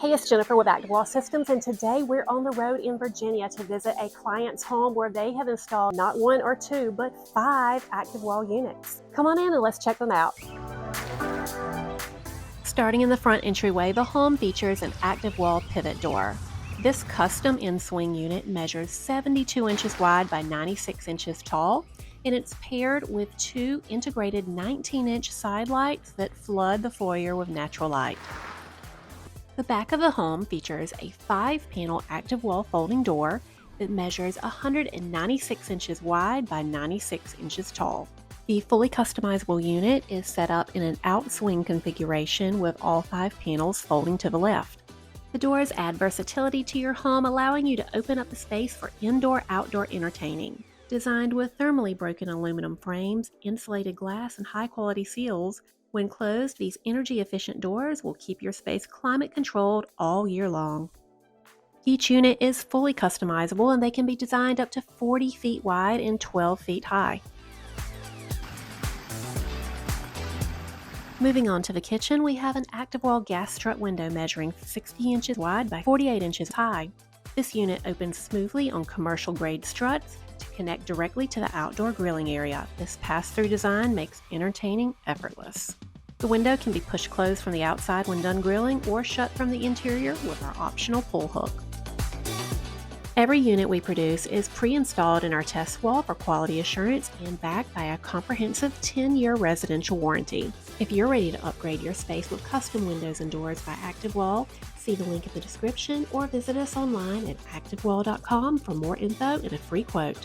Hey, it's Jennifer with ActivWall Systems, and today we're on the road in Virginia to visit a client's home where they have installed not one or two, but 5 ActivWall units. Come on in and let's check them out. Starting in the front entryway, the home features an ActivWall Pivot Door. This custom in-swing unit measures 72 inches wide by 96 inches tall, and it's paired with 2 integrated 19-inch side lights that flood the foyer with natural light. The back of the home features a 5-panel ActivWall folding door that measures 196 inches wide by 96 inches tall. The fully customizable unit is set up in an outswing configuration with all 5 panels folding to the left. The doors add versatility to your home, allowing you to open up the space for indoor-outdoor entertaining. Designed with thermally broken aluminum frames, insulated glass, and high-quality seals, when closed, these energy-efficient doors will keep your space climate-controlled all year long. Each unit is fully customizable, and they can be designed up to 40 feet wide and 12 feet high. Moving on to the kitchen, we have an ActivWall Gas Strut Window measuring 60 inches wide by 48 inches high. This unit opens smoothly on commercial-grade struts to connect directly to the outdoor grilling area. This pass-through design makes entertaining effortless. The window can be pushed closed from the outside when done grilling or shut from the interior with our optional pull hook. Every unit we produce is pre-installed in our test wall for quality assurance and backed by a comprehensive 10-year residential warranty. If you're ready to upgrade your space with custom windows and doors by ActivWall, see the link in the description or visit us online at activwall.com for more info and a free quote.